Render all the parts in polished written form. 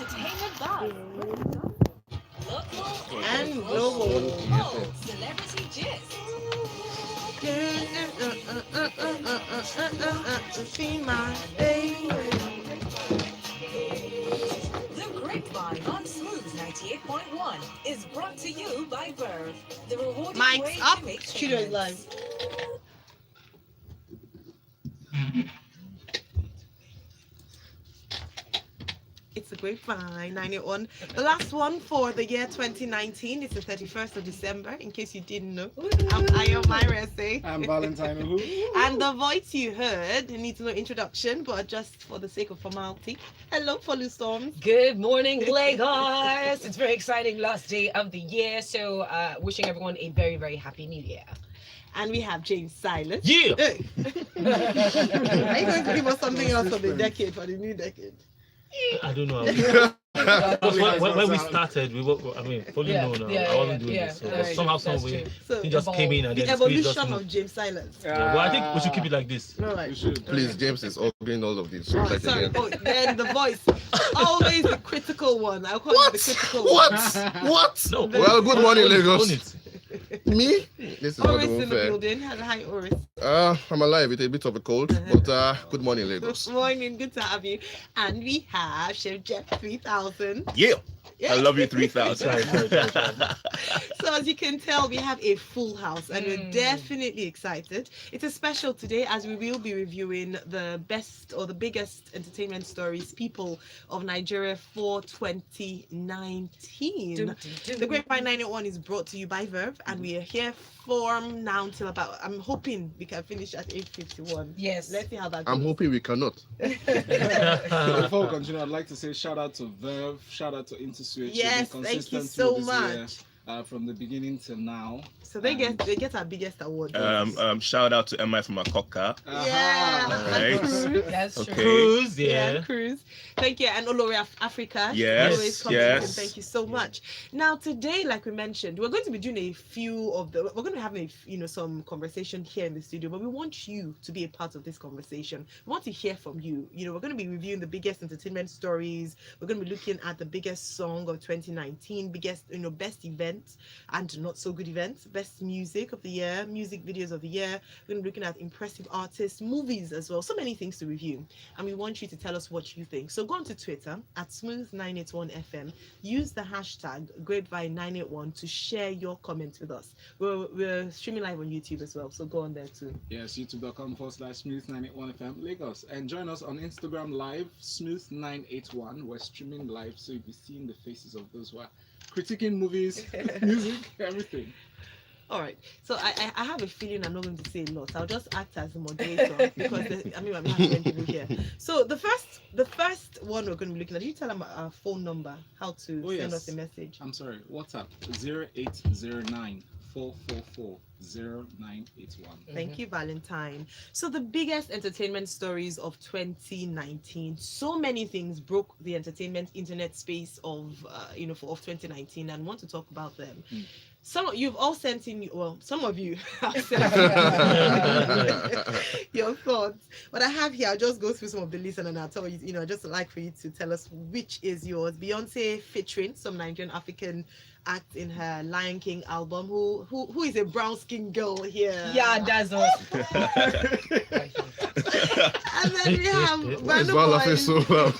entertainment buzz. Local And global. celebrity gist. She my baby. The Grapevine on Smooth 98.1 is brought to you by Verve. The rewarding way Mike's up. to make Studio is live. It's the Grapevine 981. The last one for the year 2019. It's the 31st of December, in case you didn't know. I'm Ayo Myrese. I'm Valentine. And the voice you heard needs no introduction, but just for the sake of formality. Hello, Follow Storms. Good morning, Lagos. It's very exciting last day of the year. So wishing everyone a very, very happy new year. And we have James Silas. Yeah. Hey. Are you going to give us something else for the decade, for the new decade? I don't know. when we started, we were, I mean, fully know now. I wasn't doing this. So somehow, some way, So he just came in and the then evolution of James Silas. Yeah, well, I think we should keep it like this. All right. Please, James is ordering all of these. So Oh, like sorry. again. Oh, then the voice. Always the critical one. I'll call you the critical one. What? No. Well, good morning, Own Lagos. it. Me? This is not Oris in even the fair. building. Hi, Oris. I'm alive with a bit of a cold, but good morning, Good Lagos. morning. Good to have you. And we have Chef Jeff 3000. Yeah, Yeah. I love you 3000. So as you can tell, we have a full house and we're definitely excited. It's a special today as we will be reviewing the best or the biggest entertainment stories, people of Nigeria for 2019. The Grapevine 981 is brought to you by Verve and we are here from now till about, I'm hoping we can finish at 8:51. Yes. Let's see how that goes. I'm hoping we cannot. Before we continue, I'd like to say shout out to Verve, shout out to Interswitch. Yes, They've been thank you consistent so through this year, much. from the beginning till now. So they get our biggest award. Shout out to Emma from Makoka. Yeah. Alright. That's true. Okay. Cruise, Yeah, yeah. Cruise. Thank you. And Olori Africa. Yes, Always comes in. yes. Thank you so much. Now, today, like we mentioned, we're going to be doing a few of the, we're going to be having some conversation here in the studio, but we want you to be a part of this conversation. We want to hear from you. We're going to be reviewing the biggest entertainment stories. We're going to be looking at the biggest song of 2019, biggest, best events and not so good events, best music of the year, music videos of the year. We're going to be looking at impressive artists, movies as well. So many things to review. And we want you to tell us what you think. So go on to Twitter at Smooth981FM. Use the hashtag Grapevine981 to share your comments with us. We're streaming live on YouTube as well. So go on there too. Yes, youtube.com/Smooth981FM Lagos. And join us on Instagram Live, Smooth981. We're streaming live, so you'll be seeing the faces of those who are critiquing movies, music, everything. All right. So I have a feeling I'm not going to say a lot. I'll just act as the moderator because I'm having people here. So the first one we're going to be looking at. You tell them our phone number, how to send us a message. I'm sorry. WhatsApp 0809 444 0981. Thank you, Valentine. So the biggest entertainment stories of 2019. So many things broke the entertainment internet space of 2019, and want to talk about them. Some of you've all sent in, some of you have sent your thoughts. But I have here, I'll just go through some of the list and then I'll tell you, I'd just like for you to tell us which is yours. Beyonce featuring some Nigerian African act in her Lion King album. Who is a brown skinned girl here? Yeah, that's us. And then we have Why is Burna Val laughing Boy's, so loud?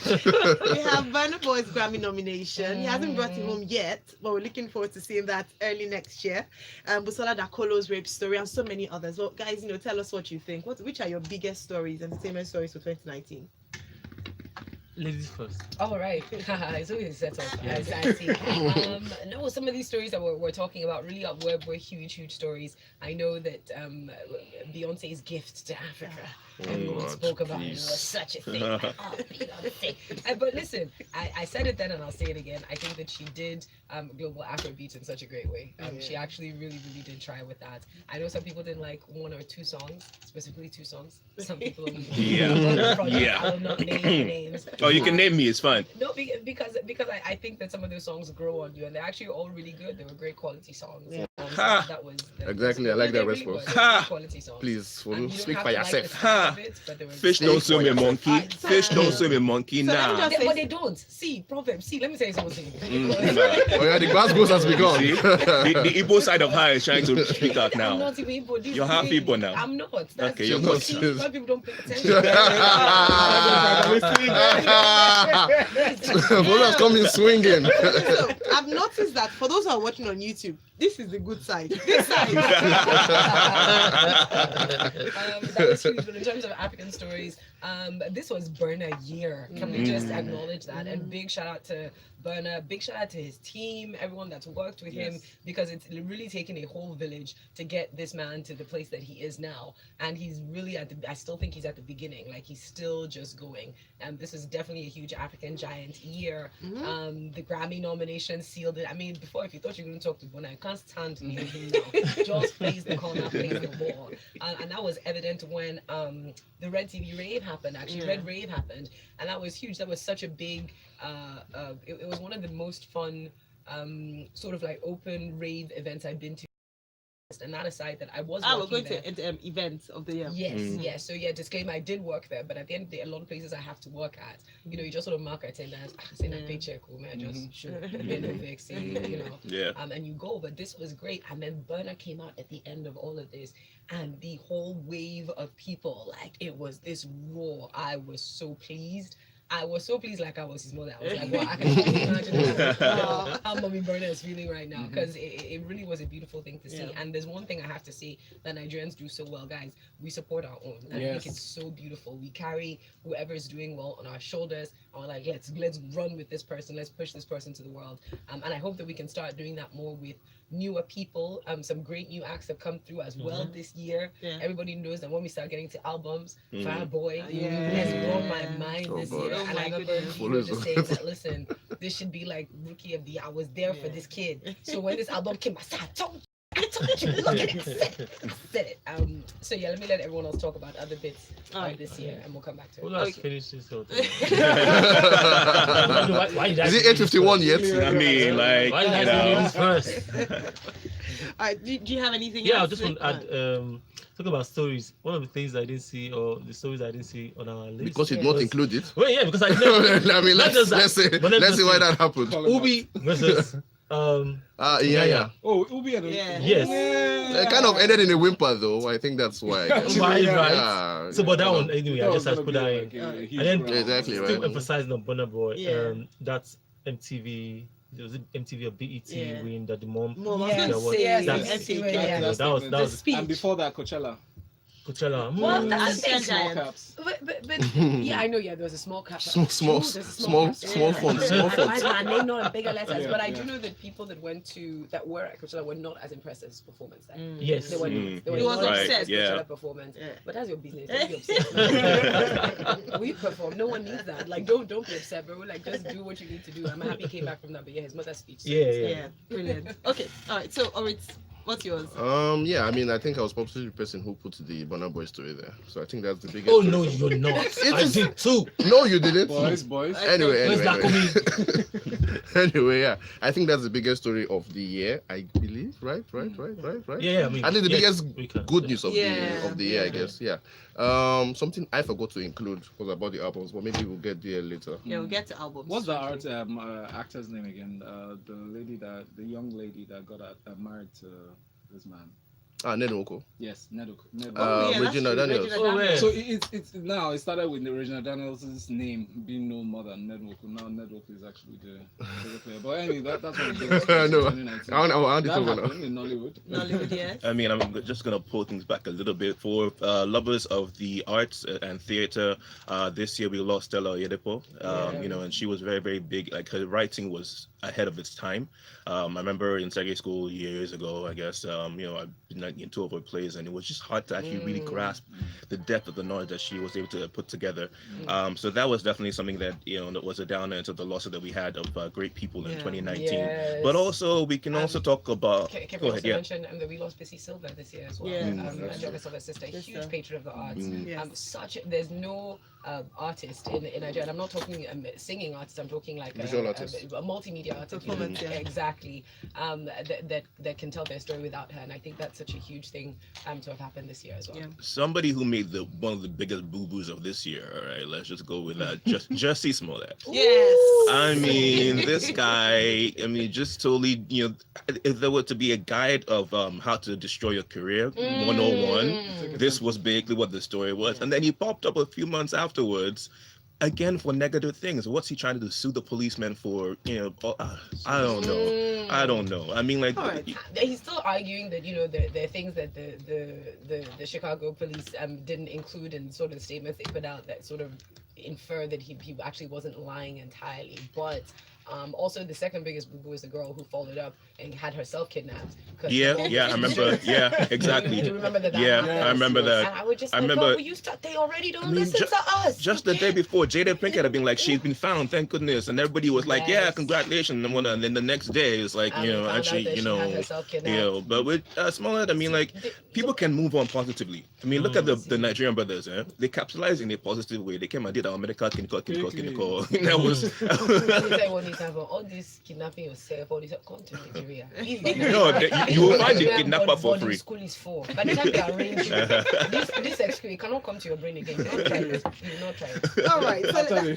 we have Burna Boy's Grammy nomination. He hasn't brought it home yet, but we're looking forward to seeing that early next year. Busola Dakolo's rape story and so many others. Well, guys, tell us what you think. Which are your biggest stories, entertainment stories for 2019? Ladies first. All right. It's always a setup. Yeah. I see. No, some of these stories that we're talking about really were huge stories. I know that Beyonce's gift to Africa. Everyone spoke about it. It was such a thing. Beyonce. But listen, I said it then and I'll say it again. I think that she did global Afrobeat in such a great way. She actually really did try with that. I know some people didn't like one or two songs, specifically two songs. Some people Yeah. I will not name names. Oh, you can name me. It's fine. No, because I think that some of those songs grow on you, and they're actually all really good. They were great quality songs. Yeah. Ha. That was Exactly, I like that they really response. were. They were Ha. good quality songs. Please, And you don't speak have for to like the yourself. style Ha. of it, but they were Fish good. don't swim with monkey. Fish don't swim with monkey. So let me Nah. just But they don't. See, Proverbs. See, let me tell you something. Oh yeah, the grass goes has begun. See? The Igbo side of her is trying to speak out I'm now. not even Igbo. This You're is half me. Igbo now. I'm not. That's Okay, you're you not. see, why people don't pay attention. Bolo has come in swinging. So I've noticed that for those who are watching on YouTube, this is the good side. This side. That was huge. But in terms of African stories, this was Burna year. Can we just acknowledge that? And big shout out to Burna. Big shout out to his team, everyone that's worked with him, because it's really taken a whole village to get this man to the place that he is now. And he's really I still think he's at the beginning. Like, he's still just going. And this is definitely a huge African giant year. The Grammy nomination sealed it. I mean, before, if you thought you were going to talk to Burna, I can't stand to hear him now. Just plays the corner, plays the ball. And that was evident when the Red TV rave happened, actually. Red Rave happened. And that was huge. That was such a big, it was one of the most fun sort of like open rave events I've been to. And that aside, that I was we're working going there. to events of the year. Yes. So yeah, disclaimer, I did work there, but at the end of the day, a lot of places I have to work at, you just sort of mark attendance, saying that paycheck, man, just should been a vaccine, Yeah. and you go. But this was great. And then Burna came out at the end of all of this, and the whole wave of people, like, it was this roar. I was so pleased. Like I was his mother. I was like, wow, I can only imagine how Mommy Burna is feeling right now, because it really was a beautiful thing to see. And there's one thing I have to say that Nigerians do so well, guys. We support our own. And I think it's so beautiful. We carry whoever is doing well on our shoulders, and we're like, let's run with this person. Let's push this person to the world. And I hope that we can start doing that more with newer people. Some great new acts have come through as well this year. Everybody knows that when we start getting to albums, Fireboy has blown my mind this year. Oh And I remember just saying that, listen, this should be like Rookie of the Year. I was there for this kid. So when this album came, I said, I told you, look at it. I said it. So yeah, let me let everyone else talk about other bits of this year, and we'll come back to it. Well, let's finish this whole thing. Why Is it 8:51 yet? I mean, like, Why did I do this first? Do you have anything Yeah, I else? just want to add, talk about stories. One of the things I didn't see, or the stories I didn't see on our list. Because it not included. Well, yeah, because I never. I mean, let's see why that happened. Ubi versus Yeah. Oh, Ubi and Yes. It kind of ended in a whimper, though. I think that's why. Right. Yeah. So, but that one anyway, I just had to put that in. And then Exactly, still right. emphasizing on Burna Boy. Yeah. That's MTV. Was it MTV or BET Yeah. win that the mom? Yes, That was the speech. And before that, Coachella. Coachella. Well, Mm. that's Small Small giants. caps. But yeah, I know. Yeah, there was a small cap. Small There's a fonts. Why is my name not in bigger letters? Yeah, But I yeah. do know that people that were at Coachella were not as impressed as his performance there. Yes. They were Mm. they were He was not Right, upset. as yeah. Coachella performance. Yeah. But that's your business. Don't be upset. We perform. No one needs that. Like, don't be upset, bro. Like, just do what you need to do. I'm happy he came back from that. But yeah, his mother's speech. Yeah, brilliant. Okay, all right. So, what's yours? Yeah, I mean, I think I was probably the person who put the Burna Boy story there. So I think that's the biggest. Oh no, you're not. I is- did too. No, you didn't. Boys. Anyway. Where's that coming? Anyway, yeah, I think that's the biggest story of the year. I believe, right? Yeah, I mean, I think the biggest we can. good news of Yeah, the year, I guess. Yeah. Something I forgot to include was about the albums, but maybe we'll get there later. Yeah, we'll get to albums. What's the actor's name again? The young lady that got married to this man. Nedwoko. Yes, Nedwoko. that's Regina true, Daniels. Regina Oh, yeah. So it's now it started with the Regina Daniels' name being known more than Nedwoko. Now Nedwoko is actually the player. But anyway, that's one of the biggest I things know. in 2019. I want That it over now. happened in Nollywood. Nollywood, yes. I mean, I'm just gonna pull things back a little bit for lovers of the arts and theater. This year we lost Stella Oyedepo. And she was very, very big. Like, her writing was ahead of its time. I remember in secondary school years ago, I guess. I've been in 2 of her plays, and it was just hard to actually really grasp the depth of the knowledge that she was able to put together. So that was definitely something that that was a downer into the loss that we had of great people in 2019. Yes. But also we can also talk about. Can Go we ahead, also yeah. mention that we lost Bissy Silva this year as well. Yeah. Angelica Silva's sister, huge patron of the arts. Yes. There's no artist in Nigeria. And I'm not talking singing artist. I'm talking like Visual artist. a multimedia artist. Performance, yeah. Exactly. That can tell their story without her. And I think that's such a huge thing to have happened this year as well. Yeah. Somebody who made one of the biggest boo-boos of this year. All right, let's just go with that. Jussie Smollett. Yes. I mean, this guy. I mean, just totally. If there were to be a guide of how to destroy your career, 101, this was basically what the story was. And then he popped up a few months afterwards, again for negative things. What's he trying to do? Sue the policeman for I don't know. I don't know. I mean, like, he's still arguing that there are things that the Chicago police didn't include in sort of the statements they put out that sort of infer that he actually wasn't lying entirely. But also the second biggest boo-boo is the girl who followed up and had herself kidnapped. Yeah, I remember. Yeah, exactly. Do you remember that? Yeah, I remember that. And I would just they already don't listen to us. Just the day before, Jada Pinkett had been like, she's been found, thank goodness, and everybody was like, yeah, congratulations, and then the next day it's like, but with Smollett, I mean, like, people can move on positively. I mean, look at the Nigerian brothers, they capitalized in a positive way. They came and did our medical clinical. That was all this kidnapping yourself, all this come to Nigeria. You will find the kidnapper for free. School is for. By the time they arrange you, this excuse cannot come to your brain again. You not try it. You not try it. All right.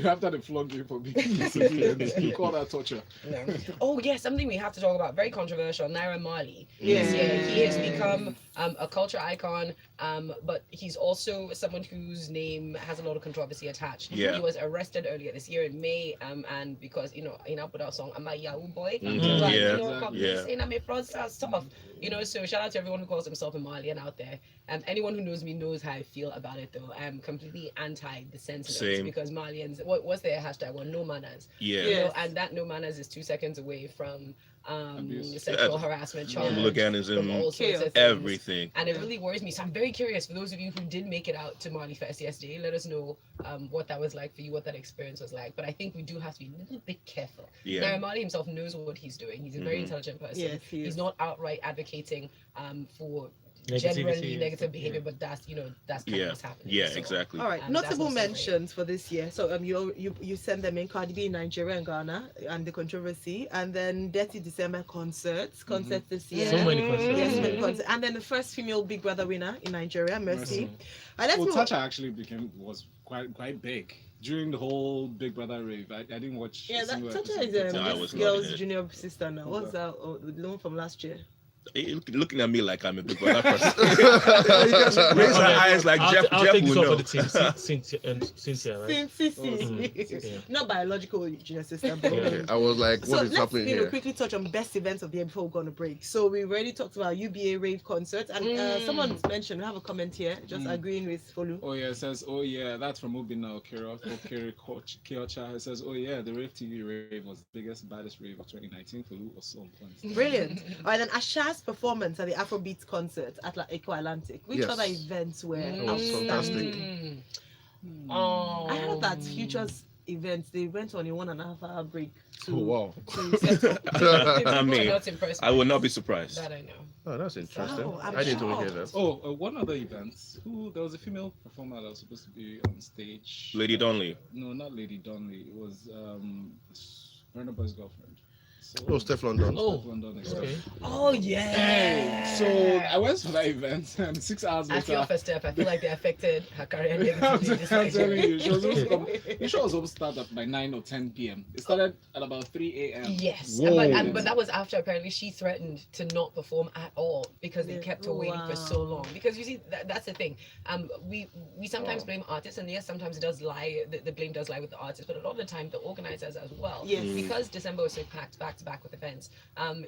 After they flog you for being you call that torture. No. Oh yeah, something we have to talk about. Very controversial. Naira Marley. Yeah. He has become a culture icon, but he's also someone whose name has a lot of controversy attached. Yeah. He was arrested earlier this year in May, and because he now put out song "I'm a Yahoo Boy," saying I'm a fraudster stuff. So shout out to everyone who calls himself a Malian out there. Anyone who knows me knows how I feel about it, though. I'm completely anti the sentiments because Malians, what's their hashtag? Well, no manners. Yeah. And that no manners is 2 seconds away from sexual harassment charge, hooliganism, all sorts of things. everything. And it really worries me. So I'm very curious, for those of you who did make it out to Marley Fest yesterday, let us know what that was like for you, what that experience was like. But I think we do have to be a little bit careful. Now, Marley himself knows what he's doing. He's a very intelligent person. Yes, he's not outright advocating for Negativity generally negative behavior, but that's kind of what's happening. Yeah, So, exactly. All right, that's notable what's mentions for this year. So you send them in Cardi B in Nigeria and Ghana and the controversy, and then Dirty December concerts this year. So many concerts. Yes, many concerts. And then the first female Big Brother winner in Nigeria, Mercy. And let's move. Tacha actually was quite big during the whole Big Brother rave. I didn't watch. Yeah, a single Tacha episode. is No, I this was not girl's in it. junior sister now. What's that? Oh, the one from last year. Looking at me like I'm a Big Brother person. Raise her eyes like I'll Jeff take this will one know. for the team. Cynthia, right? Cynthia. Not biological junior sister, but Okay, I was like, what is let's happening here? quickly touch on best events of the year before we go on a break. So we already talked about UBA rave concerts, and someone's mentioned, we have a comment here, just agreeing with Folu. Oh yeah, it says, oh yeah, that's from Obina Kiocha. It says, oh yeah, the Rave TV rave was the biggest, baddest rave of 2019 for Lou or so on points. Brilliant. All right, then Asha's performance at the Afrobeats concert at Eco Atlantic. Which Yes. other events were That was fantastic. Oh, I heard that Future's events, they went on a 1.5 hour break to, Oh, wow. to set up. I mean, not impressed. I will not be surprised. That I know. Oh, that's interesting. Oh, I'm I didn't even hear shocked. that. Oh, one other event. There was a female performer that was supposed to be on stage. Lady Donnelly. No, not Lady Donnelly. It was Burna Boy's girlfriend. So, Oh, Steph London. Oh, Steph London and stuff. okay. Oh yeah. Hey, so I went for that event and 6 hours I feel later. for Steph. I feel like they affected her career I'm negatively. this telling Nigeria. you, the show was supposed to start up by 9 or 10 p.m. It started at about 3 a.m. Yes, Whoa. but that was after apparently she threatened to not perform at all because they Yeah. kept her waiting for so long. Because you see, that's the thing. We sometimes blame artists, and yes, sometimes it does lie. The blame does lie with the artists, but a lot of the time the organizers as well. Yes. Because December was so packed back to back with events.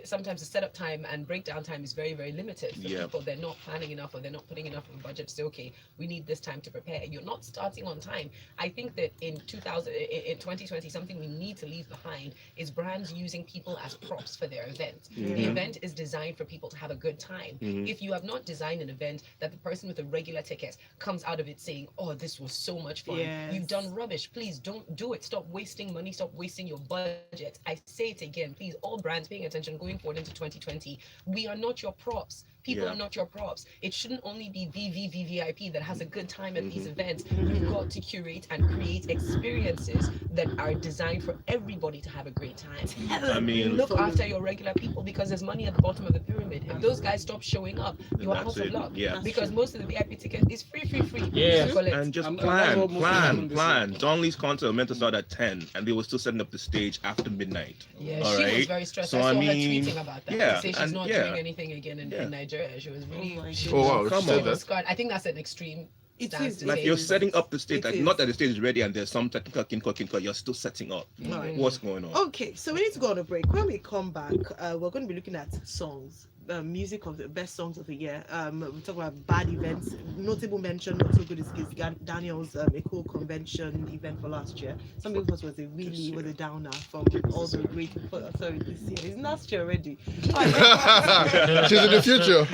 Sometimes the setup time and breakdown time is very, very limited for people. They're not planning enough, or they're not putting enough of a budget to say, okay, we need this time to prepare. You're not starting on time. I think that in 2020, something we need to leave behind is brands using people as props for their event. The event is designed for people to have a good time. If you have not designed an event that the person with a regular ticket comes out of it saying, oh, this was so much fun, Yes. you've done rubbish. Please don't do it. Stop wasting money. Stop wasting your budget. I say it again, please, all brands paying attention going forward into 2020. We are not your props. People Yeah. are not your props. It shouldn't only be VVVVIP that has a good time at these events. You've got to curate and create experiences that are designed for everybody to have a great time. I mean, Look after your regular people because there's money at the bottom of the pyramid. If those guys stop showing up, you are that's out of it. luck. Yeah. Because most of the VIP tickets is free. Yeah. You collect. And just And that's what most people plan. do this Donley's concert was meant to start at 10, and they were still setting up the stage after midnight. Yeah, All she was right? very stressed. So, I I saw mean, her tweeting about that. yeah, To say she's and not yeah. doing anything again in Nigeria. She was really. Oh my she Oh wow, was- Come she said on. that. scarred. I think that's an extreme It stance is, to Like take. you're setting up the stage, It like is. not that the stage is ready and there's some technical kinko, you're still setting up. Right. What's going on? Okay, so we need to go on a break. When we come back, we're going to be looking at songs, music of the best songs of the year. We talk about bad events. Notable mention, not so good is Daniel's Eco Convention event for last year. Some people thought it was a downer from all the great. Sorry, this year. It's last year already. She's in the future.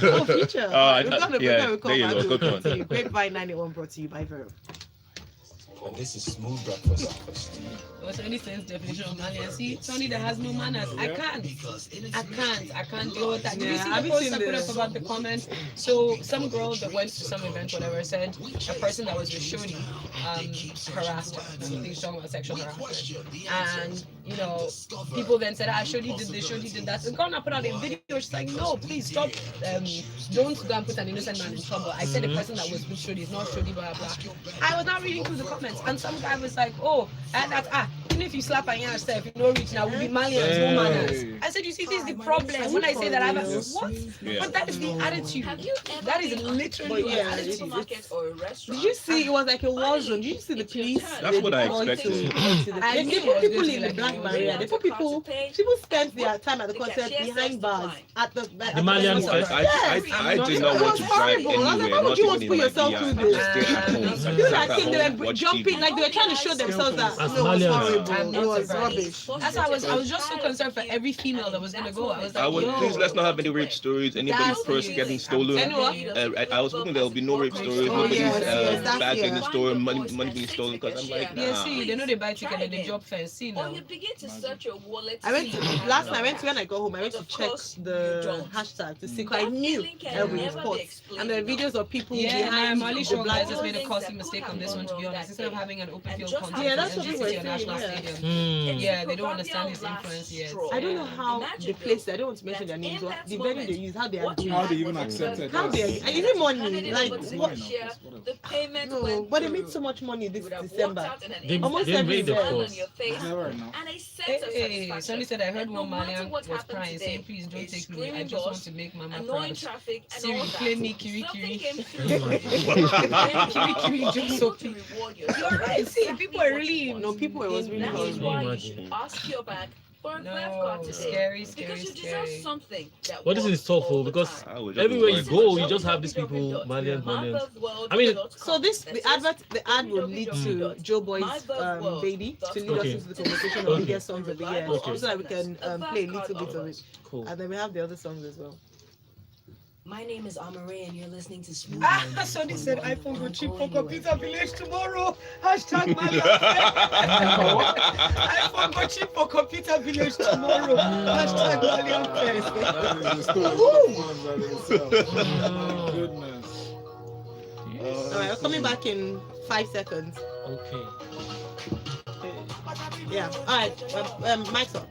Oh, future. Oh, We've got a break. yeah, When we come there you back, go, we'll good one. continue. Grapevine 91 brought to you by Verve. And this is smooth breakfast. What's any sense definition of manners? See, Tony that has no manners. I can't deal with that. Did you Yeah, see have the you post seen I put the- up about the comment? So some girl that went to some event, whatever, said a person that was with Shodi harassed her. I think she's talking about sexual harassment. And people then said, Shodi did this, Shodi did that. And girl now put out a video. She's like, no, please stop. Don't go and put an innocent man in trouble. I said the person that was with Shodi is not Shodi, blah blah blah. I was not reading through the comments, and some guy was like, even if you slap a yourself, you know, reach now, we'll be Malians, no manners. I said, you see, this is the problem. When I say that, I'm like, what? Yeah. But that is the attitude. Have you ever That is been on literally But the yeah, a attitude. supermarket or a restaurant? Did you see? It was like a war zone. Did you see the It's your police? turn. That's what I deployed expected. I They knew it put was people going to in be the like black a barrier. war. They put people. People spent their time at the The concert cashier behind says bars decline. at the. The Malian I, fest. I did not It want was to drive horrible. I was like, anywhere, why would not you even want to in put my yourself VR. through I this? just stayed at home. You Sat know, at I think they home, were watched jumping, TV. like they were trying to show themselves that As no, it was Malians. horrible. I'm It not was surprised. rubbish. That's why I was just so concerned for every female that was going to go. I was like, I would yo. please let's not have any rape stories. Anybody's That's purse the getting thing. stolen. Anyone? I was hoping there will be no rape stories. Oh, Nobody's yes, that's bag getting here. stolen, money being stolen. Because I'm like, Yeah, nah. see, they know they buy ticket and they job fence. See Or now. you begin to search your wallet. I went to see if you have last no night. I went to cash. when I got home. I went to But of check course, you the don't. hashtag to see. 'Cause I That knew feeling can there were never be reports, explained and there are enough. videos of people Yeah, behind Mali the Shaw black. guys just made a Things costly that mistake could on this have one, to gone be wrong honest. that Instead of day. having an open And field just contest Yeah, at that's what MG we City were National saying, yeah. Stadium. Hmm. Yeah, they don't understand his Proverbial influence last yet. straw. I don't know how Imagine the place. I don't want to mention that their names. in What that the venue moment, they use, how they what are you How doing. they had even was accepted a How that. they? receipt Is it money? handed it Like over to the what? cashier, the payment No, went but they through. made so much money this You would have walked December. out in an They- Almost they every made the year. smile on course. your face Never enough. and a sense Hey, of satisfaction. somebody said I heard that one no matter Malian what was happened crying, today, saying, please don't it's take me. I screaming just want boss, to make mama annoying proud. traffic and Siri, all that. play me Kiri Something Kiri. came through. Kiri, just so to reward you. You're right. See, people are really No, people. It was really That is horrible. why you Imagine. should ask your bank for a No, clef card today. scary, Because scary, you deserve scary. something that But this works is tough, all the because time. I would just everywhere you avoid go, it. you just have these people, Malians. I mean, So the ad will lead to Joe Boy's baby to lead us Okay. into the conversation of Okay. biggest songs of the year, Okay. so that we can play a little bit of it, cool. and then we have the other songs as well. My name is Amaray and you're listening to Smooth. Somebody said iPhone go cheap for Anywhere. Computer Village tomorrow. Hashtag Malian. iPhone go cheap for Computer Village tomorrow. Hashtag Malian Fest. That is the story of the ones that themselves. My goodness. All right, we're coming back in 5 seconds. Okay. Yeah. All right. Mike's up.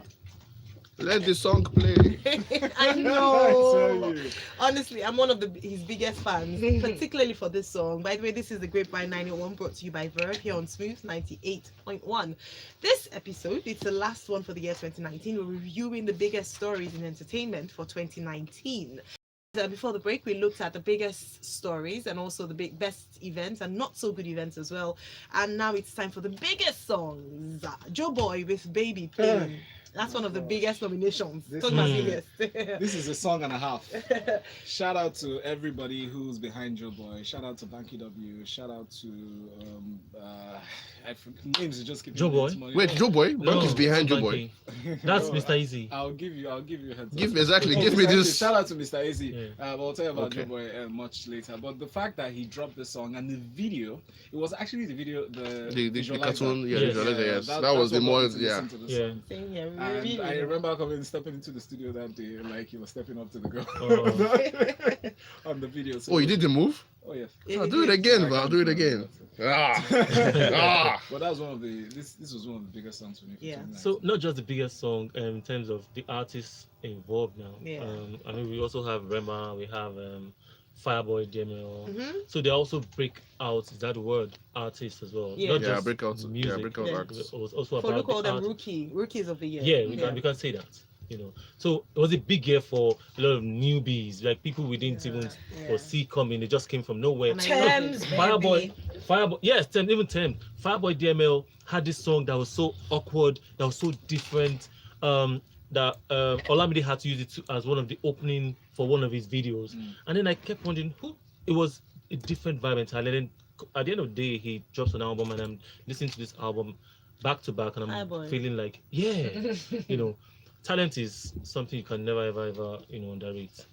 Let the song play. I I know. tell you. Honestly, I'm one of his biggest fans, particularly for this song. By the way, this is the Grapevine 91 brought to you by Verve here on Smooth 98.1. This episode, it's the last one for the year 2019. We're reviewing the biggest stories in entertainment for 2019. Before the break, we looked at the biggest stories and also the best events and not so good events as well. And now it's time for the biggest songs. Joe Boy with Baby playing. That's one of the biggest nominations. This Talk about is- biggest. This is a song and a half. Shout out to everybody who's behind Joe Boy. Shout out to Banky W. Shout out to names are just keeping Joe Boy? money. Wait, Joe Boy? Bank is behind Joe Boy. Banky. That's No, Mr. Easy. I'll give you a heads up. Give me Mr. this. Easy, shout out to Mr. Easy. Yeah. We'll tell you about Okay. Joeboy much later. But the fact that he dropped the song and the video, it was actually the video, the The visualizer. cartoon, yeah, Yes. visualizer, yes. That that's was the what got more, me to yeah. listen to the Yeah. song. Same here. And I remember stepping into the studio that day, like he was stepping up to the girl Oh. on the video. So Oh, you did the move? Oh yes. I'll do it again, but I'll do it again. Ah. Ah. But that was one of the this was one of the biggest songs for me. For Yeah. 2019. So not just the biggest song in terms of the artists involved now. Yeah. I mean, we also have Rema, we have Fireboy Demo. Mm-hmm. So they also break out, is that the word, artists as well. Yeah. Not Yeah, just breakout. music. Yeah, breakout Yeah. acts. It was also For about look call the them art. rookies of the year. Yeah, we can say that. You know, so it was a big year for a lot of newbies, like people we didn't even foresee coming. They just came from nowhere. And I love Thames, it. Fireboy, yes, even Thames. Fireboy DML had this song that was so awkward, that was so different. That Olamide had to use it as one of the opening for one of his videos, and then I kept wondering who. It was a different vibe entirely. And then at the end of the day, he drops an album, and I'm listening to this album back to back, and I'm Fireboy. feeling like, yeah, you know. Talent is something you can never ever underrate.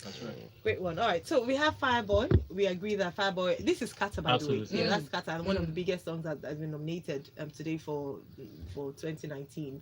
That's right. Great one. All right, so we have Fireboy. We agree that Fireboy. This is Kata, by the way. Absolutely. Yeah, that's Kata, and one of the biggest songs that has been nominated today for 2019.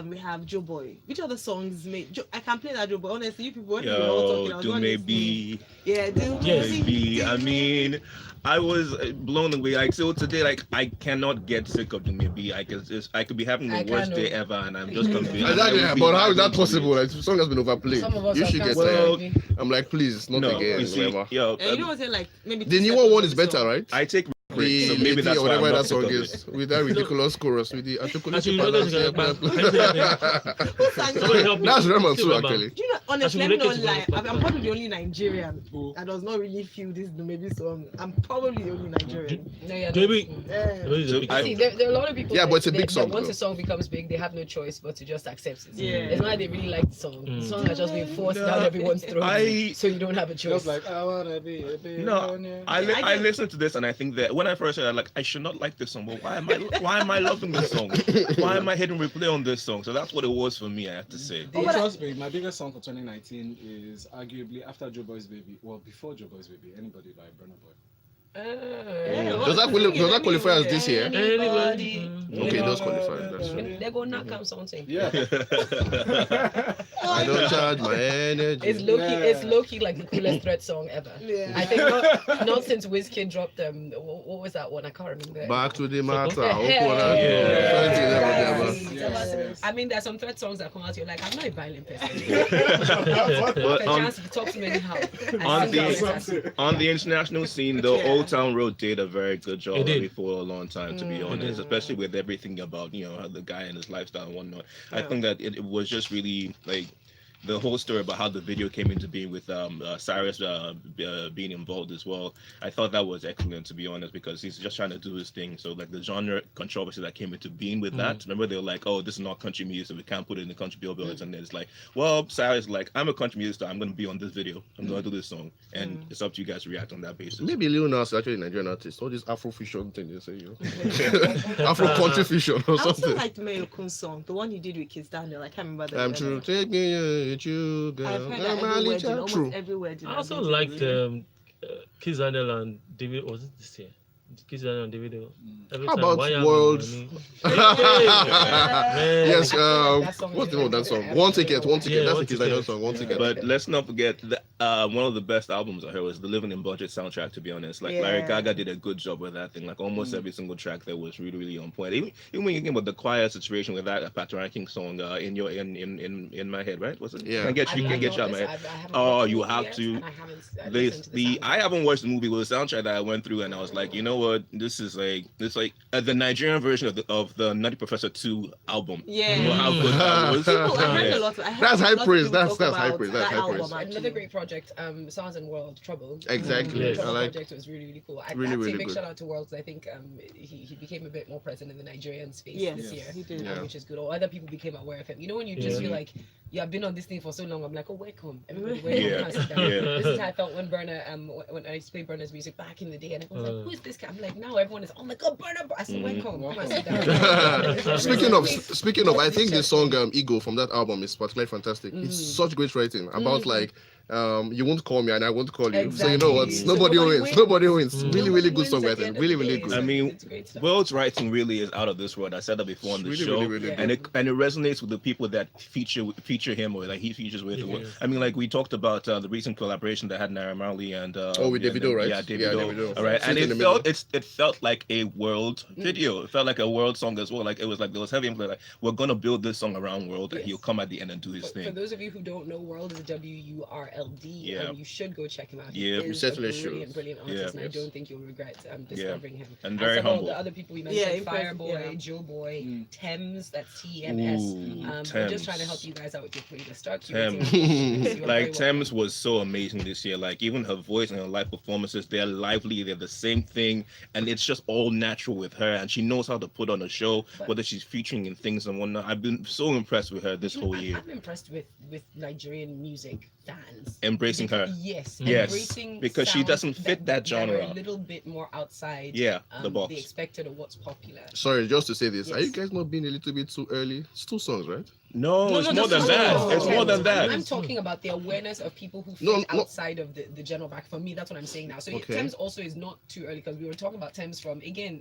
We have Joe Boy. Which other songs made? I can play that Joe Boy. Honestly, you people when we were all talking, I was do wondering if maybe. yeah, do Yes. Maybe. I mean, I was blown away. Like still today, like I cannot get sick of the maybe. I could be having I the worst cannot. day ever, and I'm just gonna be. Exactly, but how is that possible? Like, the song has been overplayed. Some of us You are should get cancelled. tired. I'm like, please, not No, again. you see, Whatever. yo, you know what? Like maybe The 2 newer seconds one of is the better, song. right? I take breaks, so The maybe that's why whatever I'm that not sick song of is it. with that ridiculous chorus with the Actually, you know That's Who sang that? Rema Still too, Rema. actually. Do you know, honestly, Actually, let me not Rekete lie. was- I'm probably the only Nigerian Who? that does not really feel this maybe song. I'm probably the only Nigerian. No, yeah, Maybe- Yeah. Maybe it's a So big I- See, song. there are a lot of people. Yeah, but it's a big that song, once though. a song becomes big, they have no choice but to just accept it. Yeah. It's not like they really like the song. The song has just been forced down everyone's throat, I- so you don't have a choice. Just like I wanna be a billionaire. No, I listened to this and I think that when I first heard it, like I should not like this song, but why am I loving this song? Why am I hitting replay on this song? So that's what it was for me, I have to say. Oh, trust me, my biggest song for 2019 is arguably after Joe Boy's Baby. Well, before Joe Boy's Baby, Anybody by Burna Boy. Does that qualify as this year? Anybody. Okay, those qualify. That's right. They're gonna come something. Yeah. I don't charge my energy. It's low key like the coolest threat song ever. Yeah. I think not since Wizkid dropped what was that one? I can't remember. Back to the matter. Yeah. Yes. I mean, there's some threat songs that come out. You're like, I'm not a violent person. But The on, chance to talk to me anyhow. on the- on the international scene, the Yeah. Old Town Road did a very good job It did. of it for a long time, to be honest, especially with everything about how the guy and his lifestyle and whatnot. I think that it was just really like the whole story about how the video came into being with Cyrus being involved as well. I thought that was excellent, to be honest, because he's just trying to do his thing. So like the genre controversy that came into being with that. Remember, they were like, "Oh, this is not country music, so we can't put it in the country billboards." And then it's like, "Well, Cyrus is like, I'm a country music star. I'm going to be on this video. I'm going to do this song, and it's up to you guys to react on that basis." Maybe Lil Nas is actually a Nigerian artist. All this Afro fusion thing you say, Afro country fusion or I also something. liked Mayo Kun's song, the one he did with Kiss Daniel. I can't remember the I'm name. true. Take me to girl. I've heard that I'm every only word, child. almost True. every word. I also liked Kiss Daniel and David. Was it this year? Kiss Daniel and David. Every How time, about why am World? I- Yes, That song what's is the name of that song? really One ticket, one Yeah, ticket. That's One the Kiss Daniel Ticket. song, one ticket. But let's not forget that one of the best albums I heard was the Living in Budget soundtrack, to be honest. Like Larry Yeah. Gaga did a good job with that thing. Like almost every single track there was really, really on point. Even when you think about the choir situation with that Pat Ranking song in my head, right? Was it? Yeah. Can get you can get you out of my head. Oh, you have to. I haven't watched the movie, but the soundtrack that I went through, and I was like, you know what? This is like the Nigerian version of the Nutty Professor 2 album. Yeah. You know how good that was. People, I heard Yeah. a lot. I heard That's a high lot of praise, people that's talk high about praise, that's that high praise. album, Another actually. great project, Sounds and World, Trouble. Exactly. Yes. The Trouble I like- project was really, really cool. I Really, have to really say big good. shout out to World. I think he became a bit more present in the Nigerian space Yes, this year. he did. Yeah. Which is good. Or other people became aware of him. You know when you just Yeah. feel like you have been on this thing for so long. I'm like, oh, welcome, everybody, welcome. Yeah. Come and sit down. Yeah. This is how I felt when Burner, when I used to play Burner's music back in the day, and everyone's like, who is this guy? I'm like, now everyone is, oh my God, Burner. I said, welcome, come and sit down. Speaking of, I think the song Ego from that album is particularly fantastic. It's such great writing about like you won't call me and I won't call you. So you know what? Exactly. Nobody So wins. Nobody wins. Really, really good Wins at the songwriting. end of Really, the really day. good. I mean, It's great stuff. World's writing really is out of this world. I said that before on the Really, show, really, really and it resonates with the people that feature him or like he features with. Yeah. I mean, like we talked about the recent collaboration that had Naira Marley and with Davido, right? Yeah, Davido. All right, Sit and in it the felt like a world video. It felt like a world song as well. Like it was like there was heavy influence. Like we're gonna build this song around World, and Yes. he'll come at the end and do his For thing. those of you who don't know, World is WURLD, Yeah. and you should go check him out. Yeah, He we is certainly a should. brilliant artist, Yeah. and I don't think you'll regret discovering him. And very several humble. of the other people we Yeah, mentioned, impressive, Fireboy, yeah. Joe Boy, Mm. Thames, that's TMS. Ooh, We're Thames. just trying to help you guys out with your playlist. Start Thames. curating. Like Thames was so amazing this year. Like even her voice and her live performances, they're lively. They're the same thing, and it's just all natural with her. And she knows how to put on a show, whether she's featuring in things and whatnot. I've been so impressed with her this whole year. I'm impressed with Nigerian music fans Embracing her. Yes, Yes, embracing because she sounds doesn't fit that are genre. a little bit more outside. Yeah, the box. The expected or what's popular. Sorry, just to say this. Are you Yes. guys not being a little bit too early? It's 2 songs, right? No, it's more that's than not- that. no, It's more than that. I'm talking about the awareness of people who fit No, no. outside of the general back. For me, that's what I'm saying now. So Okay. Thames also is not too early because we were talking about Thames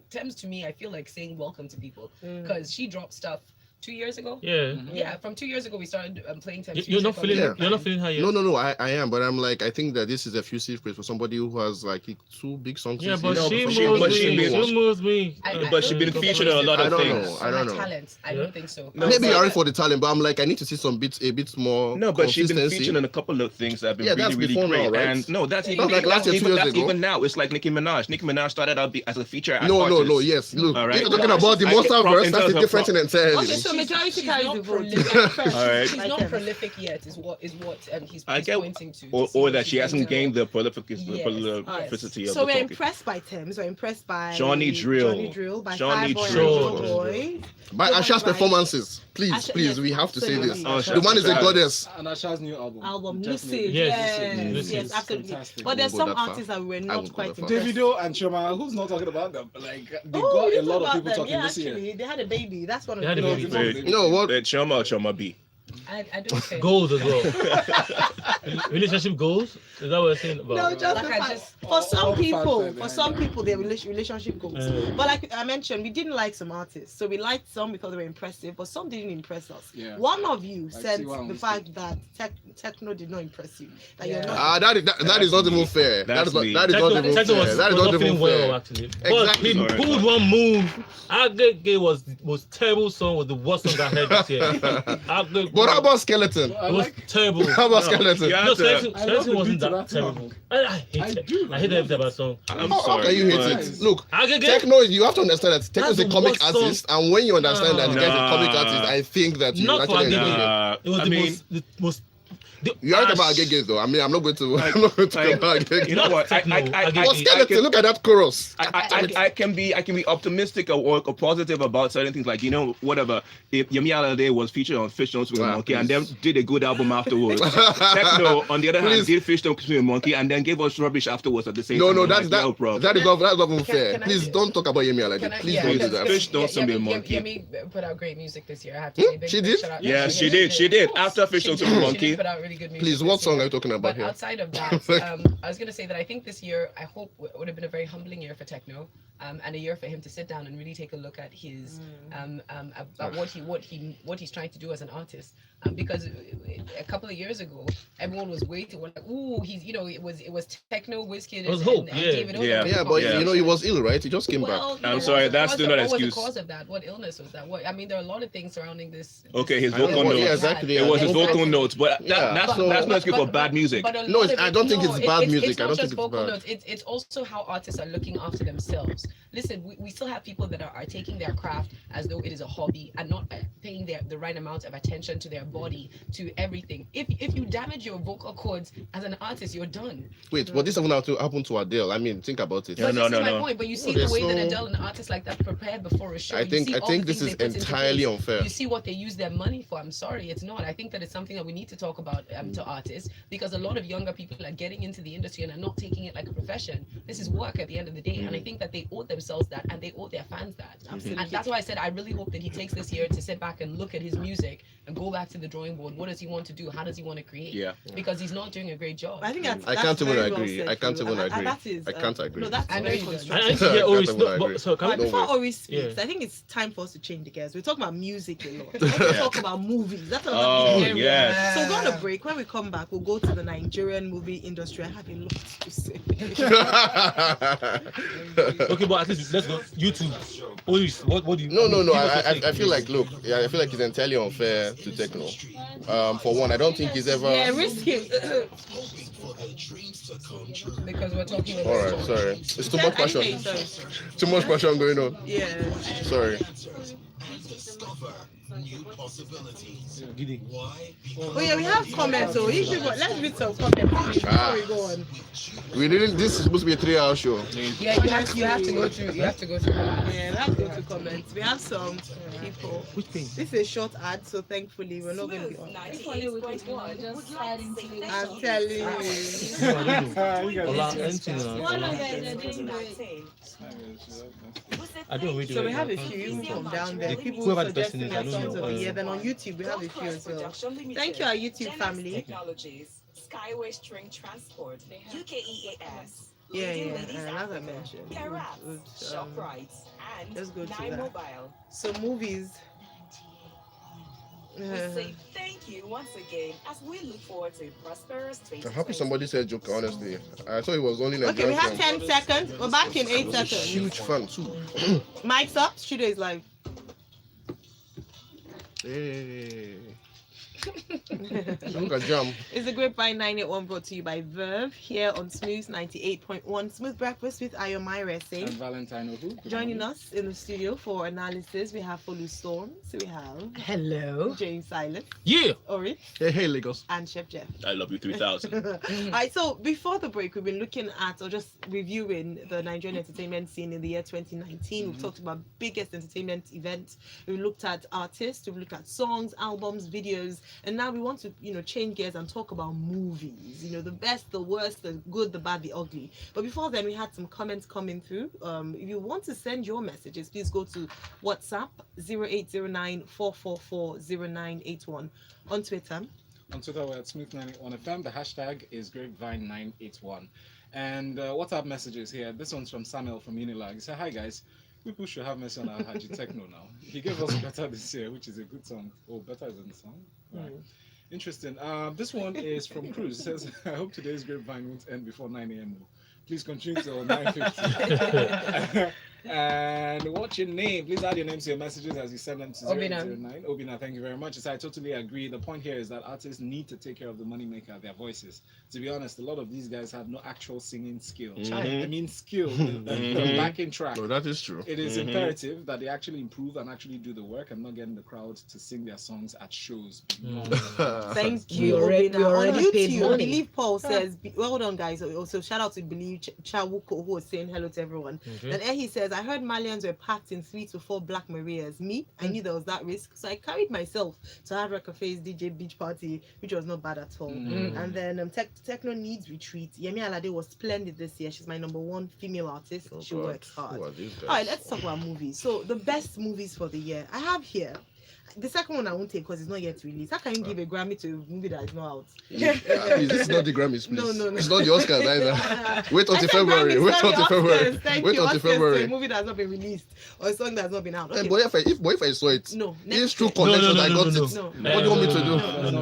Thames to me, I feel like saying welcome to people because she dropped stuff 2 years ago. Yeah. Yeah, from 2 years ago we started playing Thames. You're not music on feeling. Yeah. Grapevine. You're not feeling her yet. No, I am, but I'm like, I think that this is a few praise for somebody who has like 2 big songs. Yeah, this but year. she but she- moves but she me. been- She moves me. But she's been featured on a lot I of don't things. know. I don't know. Talent. I don't think so. No, Maybe but- you're in for the talent, but I'm like, I need to see a bit more. No, but she's been consistency. featured in a couple of things that have been Yeah, really, that's really before great. now, right? And no, that's That's even like last year, 2 years that's ago. even now. It's like Nicki Minaj. Nicki Minaj started out as a feature. No, artist. yes. Look, All right. if you're talking about the monster from- verse, in that's terms a of different pro- thing entirely. Okay, so majority She's carries not the vote. prolific. All right. She's not prolific yet. Is what he's I get- pointing to. Or see what that she's she going hasn't to gained do. the prolificity of So the we're talking. impressed by Thames. We're impressed by Johnny Drill. by Johnny Fireboy and Drill. Joe Boy. By Asha's performances, please, Asha- please, yes, we have to say this. absolutely. The man is a Asha. goddess. And Asha's new album. Lucid. Definitely. Yes, Yes, Lucid. absolutely. Fantastic. But there's Won't go some that far. artists that we were I not won't go quite that far. impressed. Davido and Choma, who's not talking about them? Like they Oh, got we a lot talk of about people them. talking Yeah, this year. actually, they had a baby. That's one of They had the a things. baby. Wait, No, what? Choma or Choma B? I don't think. Goals as well. Relationship goals. Is that what you're saying about? No, just Like the I fact- just- for some all the people, facts for behind some that. people, their relationship goals. But like I mentioned, we didn't like some artists, so we liked some because they were impressive, but some didn't impress us. Yeah. One of you Like said Tiwa and the Wizkid. fact that techno did not impress you. That you're Yeah. not. That is not even fair. That's me. That is not even Techno fair. was That is not not even feeling well fair. actually. But Exactly. he Sorry. pulled one move. Agege was most terrible song. Was the worst song I heard this year. Agege But how about Skeleton? I was like terrible. How about No. Skeleton? Yeah. No, Skeleton- I love Skeleton the wasn't beat to that that song. terrible. I hate I it. do. I hate everything about that song. I'm How sorry. can you hate but- it? Look, Agege. Techno, you have to understand that Techno is That's a the comic worst song. artist, and when you understand that the guy is a comic Nah. artist, I think that you Not for actually Agege. enjoy it. It was I the mean, most. The You are right ash- about Agege though. I mean, I'm not going to. I'm not going to talk about Agege. You know what? Techno, Agege. But Skeleton, look at that chorus. I can be optimistic or positive about certain things, like, you know, whatever. If Yemi Alade was featured on Fish Don't Swim with Ah, Monkey and then please. did a good album afterwards. Techno, on the other hand, Please. did Fish Don't Swim with Monkey and then gave us rubbish afterwards at the same No, time. no, I'm that's like, that. yo, bro. That is not even fair. can I Please do- don't talk about Yemi Alade. Please don't do that. Fish don't swim with Monkey. Yemi put out great music this year. I have to say. Big She big did? shout out- Yeah, she did. She did. After Fish Don't Swim with She Monkey. did put out really good music. Please, what this song year. are you talking about But here? outside of that, I was going to say that I think this year, I hope would have been a very humbling year for techno, and a year for him to sit down and really take a look at his about what he's trying to do as an artist. Because a couple of years ago, everyone was waiting. We're like, ooh, he's, you know, it was techno, Wizkid, It was hope, yeah. David. Yeah. Yeah, but you know, he was ill, right? He just came back. Well, I'm you know, sorry, what was that's the still cause not of- What excuse. was the cause of that? What illness was that? What, I mean, there are a lot of things surrounding this. Okay, his this- vocal Yeah, notes. exactly. It was his Yeah. vocal notes, but Yeah. that's So- not excuse for bad music. But a No, lot of I don't think it's bad music. It's I not don't just think it's vocal bad. notes. It's also how artists are looking after themselves. listen, we still have people that are taking their craft as though it is a hobby and not paying the right amount of attention to their body, to everything. If you damage your vocal cords as an artist, you're done. Wait, but this happened to Adele. I mean, think about it. Yeah, But no, this is no, my no. point. But you see there's the way that no- Adele and artists like that prepare before a show. I You think see I all think the this things is they put into entirely place. unfair. You see what they use their money for. I'm sorry, it's not. I think that it's something that we need to talk about to artists, because a lot of younger people are getting into the industry and are not taking it like a profession. This is work at the end of the day, and I think that they owe themselves that, and they owe their fans that. Absolutely. And that's why I said I really hope that he takes this year to sit back and look at his music and go back to the drawing board. What does he want to do? How does he want to create? Yeah. Because he's not doing a great job. I think that's I can't even very well agree. said, I can't Phil. even And agree. that is, I can't agree. No, that's I know very you don't. I constructive. need to hear Ori. Can't No, even but agree. so can But we? No before way. Ori speaks, Yeah. I think it's time for us to change the gears. We talk about music a lot. Let's talk about movies. That's another Oh, big area. yes. So we're going to break. When we come back, we'll go to the Nigerian movie industry. I have a lot to say. Okay, but at least let's go. YouTube. Ori, what do you? No. give us your I take. feel like, look, yeah, I feel like it's entirely unfair to Techno. For one, I don't think he's ever. Yeah, risky. Because we're talking about. All right, sorry. It's too much passion. Sorry. Too much passion going on. Yeah. Sorry. Giddy. Oh yeah, we have comments. So if you let's read some comments before we go on. We didn't. This is supposed to be a 3-hour show. Yeah, you have to go through. You have to go through. Yeah, let's go to comments. We have some people. Which thing? This is a short ad, so thankfully we're not going to be on. 98.1 would like to say thank I'm you. telling you. No, I don't know. You guys Ola, are anything, Ola. I don't read So we it. have a few from down there. People Whoever the suggesting person is, I their don't songs know. of the year. Then on YouTube we have a few as well. Thank you, our YouTube family. Technologies, Skyway String Transport, UKEAS. Yeah, Leading yeah, Ladies and as I Africa, mentioned, Garage, good, ShopRite, let's go and to Nine that. Mobile. So movies. We say thank you once again as we look forward to a prosperous I'm 2020. happy somebody said Joker, honestly. I thought it was only Okay, we Nigerian have song. 10 seconds. We're back in 8 I was a seconds. huge fan too. Mic's up. Studio is live. Hey. Look at Jam. It's the Grapevine 981 brought to you by Verve here on Smooth 98.1. Smooth Breakfast with Ayomire And Singh. Valentine Ohu. Joining us in the studio for analysis, we have Folu Storms, we have Hello. James Silas, Yeah. Ori, Hey, Lagos. and Chef Jeff. I love you 3000. Alright, so before the break, we've been looking at or just reviewing the Nigerian entertainment scene in the year 2019. We've talked about biggest entertainment events. We've looked at artists, we've looked at songs, albums, videos, and now we want to, change gears and talk about movies. The best, the worst, the good, the bad, the ugly. But before then, we had some comments coming through. If you want to send your messages, please go to WhatsApp 0809-444-0981. On Twitter, On Twitter, we're at Smooth981FM. The hashtag is Grapevine981. And WhatsApp messages here. This one's from Samuel from Unilag. He said, hi guys. People should have mercy on our Haji Techno now. He gave us Better this year, which is a good song. Oh, Better than the song? Right. Interesting. This one is from Cruz. It says, I hope today's Grapevine won't end before 9 a.m. Please continue till 9:50. And what's your name? Please add your name to your messages as you send them to Obina. 009. Obina, thank you very much. I totally agree. The point here is that artists need to take care of the moneymaker, their voices. To be honest, a lot of these guys have no actual singing skill. Mhm. I mean skill, the backing track. No, that is true. It is Mhm. imperative that they actually improve and actually do the work and not getting the crowd to sing their songs at shows. thank We you. already- Obina. we already On paid YouTube, money. Believe Paul says, well done, guys. Also, shout out to Believe Chawuko, who was saying hello to everyone. Okay. And he says, I heard Malians were packed in 3 to 4 Black Marias. Me, I knew there was that risk, so I carried myself to Hard Rock Cafe's DJ beach party, which was not bad at all. And then Techno needs retreat. Yemi Alade was splendid this year. She's my #1 female artist. Oh, She God. works hard. Who are these guys? All right, let's talk about movies. So the best movies for the year. I have here. The second one I won't take because it's not yet released. How can you give a Grammy to a movie that is not out? Please, this is not the Grammys, please. No. It's not the Oscars either. Wait I until said February. Grammys, Wait sorry, until February. Oscars. Thank Wait you. until Oscars to a February. movie that has not been released or a song that has not been out. Okay. But if I saw it, No. it's true year. connection. I got no. it. No. What do you want me to do? No. Nah.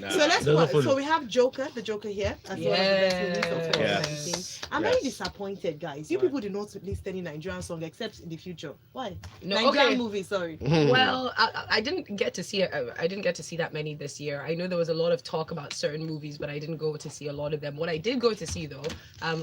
So let's Doesn't go. follow. So we have Joker, the Joker here, as well as the best movies of Yes. 2019. I'm very disappointed, guys. You people did not list any Nigerian song except in the future. Why? No, Nigerian okay. movie, sorry. Well, I didn't didn't get to see it. I didn't get to see that many this year. I know there was a lot of talk about certain movies, but I didn't go to see a lot of them. What I did go to see though,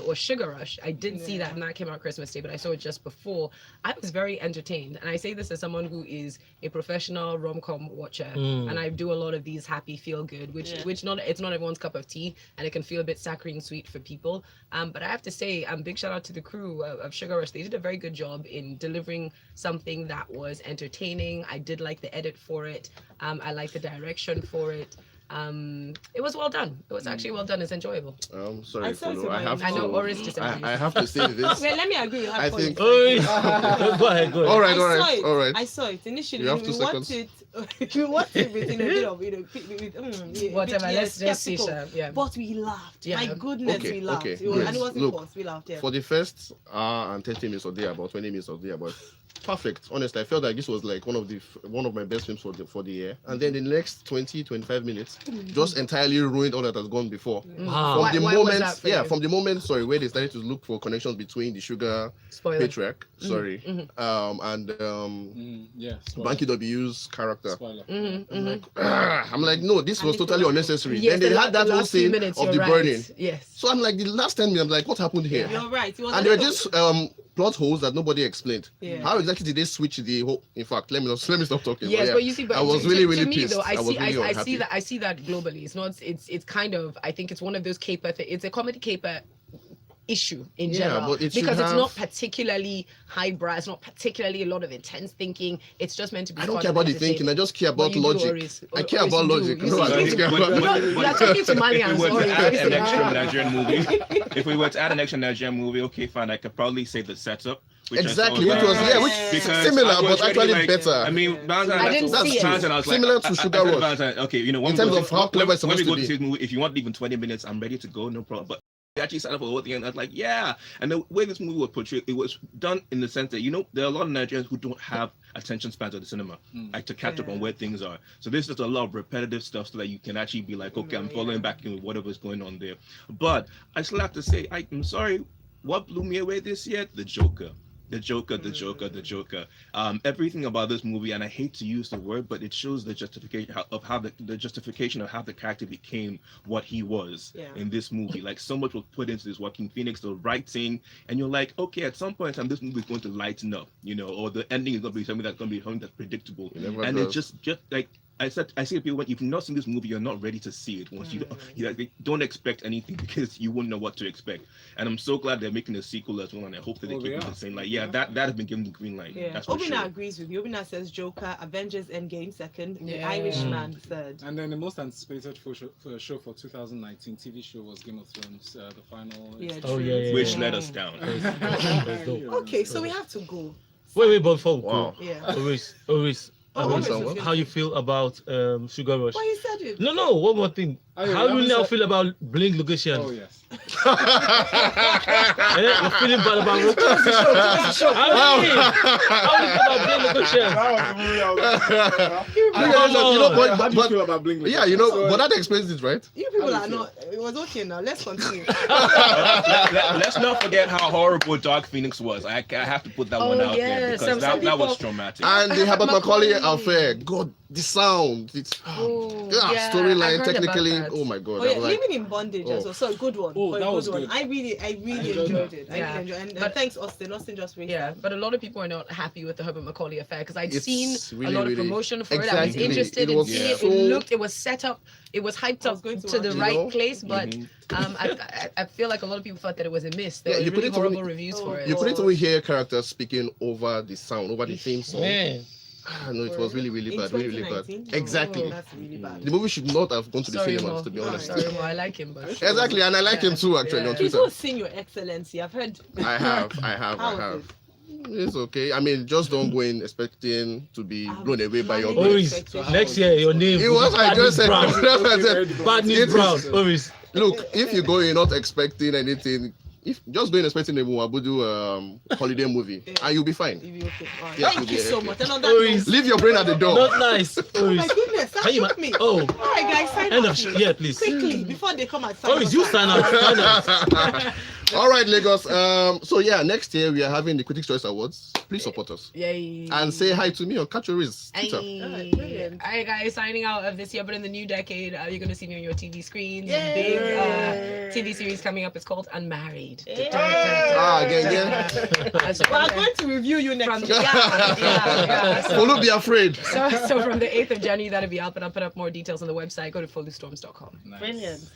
was Sugar Rush. I did see that, and that came out Christmas Day, but I saw it just before. I was very entertained, and I say this as someone who is a professional rom-com watcher, and I do a lot of these happy feel good, which it's not everyone's cup of tea, and it can feel a bit saccharine sweet for people. But I have to say, big shout out to the crew of Sugar Rush. They did a very good job in delivering something that was entertaining. I did like the edit for it. I like the direction for it. It was well done. It was actually well done. It's enjoyable. Sorry, Folo. I know Oris disagrees. I have to say this. Well, let me agree with her I point. think. Go ahead. All right. I saw it initially. You have 2 we watched seconds. it. We watched it with a bit of Whatever. Let's see, skeptical. yeah. But we laughed. Yeah. My goodness, Okay, we laughed. okay, It was, great. and it wasn't Look, forced. We laughed. Yeah. For the first hour and 30 minutes of the year, about 20 minutes of the year, but perfect. Honestly, I felt like this was like one of my best films for the year. And then the next 20-25 minutes just entirely ruined all that has gone before. Wow. From the Why was moment, that for you? from the moment, where they started to look for connections between the Sugar Spoiler. patriarch, and Yeah. Banky W's character. Spoiler. I'm like, no, this was totally unnecessary. Yes, then they had that whole last few scene minutes, of you're the right. burning. Yes. So I'm like, the last 10 minutes, I'm like, what happened here? You're right. It was And a there were little- just plot holes that nobody explained. Yeah. How exactly did they switch the whole? In fact, let me stop talking. Yes, yeah, but you see, but I was to really me pissed. though, I was see, really I see unhappy. that, I see that globally. It's not, it's kind of, I think it's one of those caper. It's a comedy caper issue in Yeah, general, but it should because it's not have- particularly highbrow. It's not particularly a lot of intense thinking. It's just meant to be. I don't fun care and about the thinking. I just care But about you do, logic. Oris. I care Oris, about you do. logic. You No, I see, don't you care do. about You logic. are talking to Malians. If we were Oris, to add Oris, an yeah. extra Nigerian movie, if we were to add an extra Nigerian movie, okay, fine, I could probably say the setup. Exactly, which was Because similar, I was but really actually like- better. I mean, Valentine, I didn't see it. Valentine, I was like, Similar to I Sugar said Rush. Valentine, okay, you know, when In we terms go of to- how clever when it's supposed we go to to be. see this movie, if you want even 20 minutes, I'm ready to go, no problem. But we actually signed up for the whole thing, and I was like, yeah. And the way this movie was portrayed, it was done in the sense that, you know, there are a lot of Nigerians who don't have attention spans of the cinema, like to catch up on where things are. So there's just a lot of repetitive stuff so that you can actually be like, okay, I'm following back in with whatever's going on there. But I still have to say, I'm sorry, what blew me away this year? The Joker. The Joker. Everything about this movie, and I hate to use the word, but it shows the justification of how the character became what he was in this movie. Like, so much was put into this Joaquin Phoenix, the writing, and you're like, okay, at some point in time, this movie is going to lighten up, you know, or the ending is going to be something that's predictable. And it just like. I see people, when you've not seen this movie, you're not ready to see it. Once you don't expect anything, because you wouldn't know what to expect. And I'm so glad they're making a sequel as well, and I hope that they keep it the same. Like, that has been given the green light. Yeah. That's for Obina sure. agrees with you. Obina says Joker, Avengers Endgame second, The Yeah. Irishman third. And then the most anticipated show for 2019 TV show was Game of Thrones, the final. Yeah, Oh, true. yeah. Which let us down. That's dope. Okay, so we have to go. Wait, but before we Wow. go, Yeah. Oris, Oh, Oris, Oris was how gonna you say- feel about Sugar Rush? Why you said it? No, one more thing. Oh, yeah, How do you that now was feel about Blink location? Oh yes. You're feeling bad about it? How do you feel about Blink location? How do you feel about Bling? Yeah, you know, but that explains it, right? You people How are do you not. It was okay now. Let's continue. Let's not forget how horrible Dark Phoenix was. I have to put that one out there, yes. because Some that was people- traumatic. And the Herbert Macaulay Macaulay. affair, God, the sound, it's Oh, yeah, I storyline heard about technically. that. Oh my God, Oh yeah, I'm like, Living in Bondage as well. So a good one. Oh, For a that good was one. good. I really enjoyed enjoyed it. I Yeah. really enjoyed it. And But- thanks, Austin. Austin just raised Yeah, that. but a lot of people are not happy with the Herbert Macaulay affair, because I'd It's seen really, a lot of really- promotion for it. I was Exactly. interested It in was seeing it. so- It looked, it was set up, it was hyped I was up going to to the watch it. right You know? place, but I feel like a lot of people thought that it was a miss. There Yeah, were you put really it to- horrible reviews for it. you couldn't even hear characters speaking over the sound, over the theme song. Man. No, it was really In bad, really bad. 2019? Exactly. Oh, that's really bad. The movie should not have gone to the Sorry, cinemas, Mo. to be honest. Sorry, Mo. I like him, but Exactly, and I like him too, actually, Yeah. on Please Twitter. go sing your excellency. I've heard. I have. How was it? It's okay. I mean, just don't go in expecting to be blown away by your Managing grace. Oris, next year your name. It was, I just said, Brown. that's what I said. Badness It Brown. is- Oris. Look, if you go in not expecting anything, if just going expecting a Wabudu holiday movie, and you'll be fine. You'll be okay. All right. Yeah, Thank you'll you be so okay. much. And on that Oris. note- Leave your brain at the door. Not nice. Oh Oris. my goodness, that Can you shook me. Oh. All right, guys, sign End out. of yeah, please. Quickly, before they come and sign Oris, us you out. sign out. Sign out. All right, Lagos. So yeah, next year we are having the Critics' Choice Awards. Please support us. Yay. And say hi to me on Catch Your Riz Twitter. All right, guys, signing out of this year, but in the new decade, you're going to see me on your TV screens. Yay. Big TV series coming up. It's called Unmarried. Again. We are going to review you next year. Will not be afraid. So from the 8th of January, that'll be up, and I'll put up more details on the website. Go to folustorms.com. Nice. Brilliant.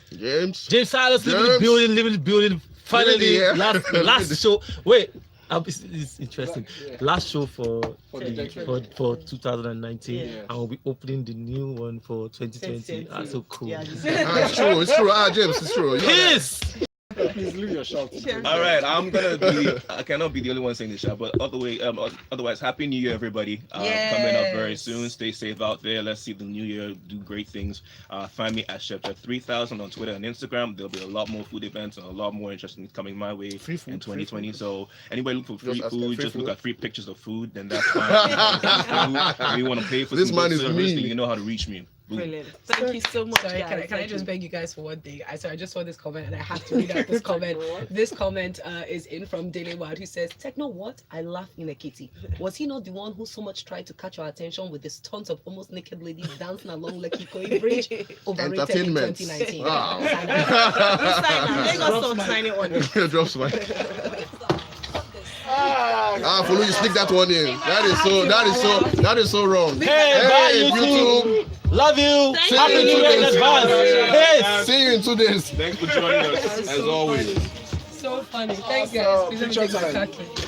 James Silas, living the building. Finally, Yeah. last show. Wait, it's interesting. Yeah. Last show for the decade. 2019, Yeah. and we'll be opening the new one for 2020. That's so cool. Yeah, It's true. James, it's true. Peace. Please leave your shout. All right, I cannot be the only one saying this, but otherwise, Happy New Year, everybody. Coming up very soon. Stay safe out there. Let's see the new year do great things. Find me at Chef3000 on Twitter and Instagram. There'll be a lot more food events and a lot more interesting things coming my way Free food, in 2020. free food. So anybody look for free Just ask food, free just look food. at free pictures of food, then that's fine. If you want to pay for This some man good is service, mean. then you know how to reach me. Boom. Brilliant. Thank you so much. Sorry, guys. can I just beg you guys for one thing? I just saw this comment and I have to read out this comment. This comment is in from Daily Wild, who says, Techno, what? I laugh in a kitty. Was he not the one who so much tried to catch our attention with his tons of almost naked ladies dancing along Lekki Koi Bridge? Overrated in Entertainment. 2019. Wow. Lagos song signing on. Drops my. Follow you stick that one in. That is so wrong. Hey, bye YouTube. Love you. Happy New Year in advance. Peace. See you in 2 days. Thanks for joining us, as always. So funny. Thanks, guys. Please let me take my Picture time. khaki.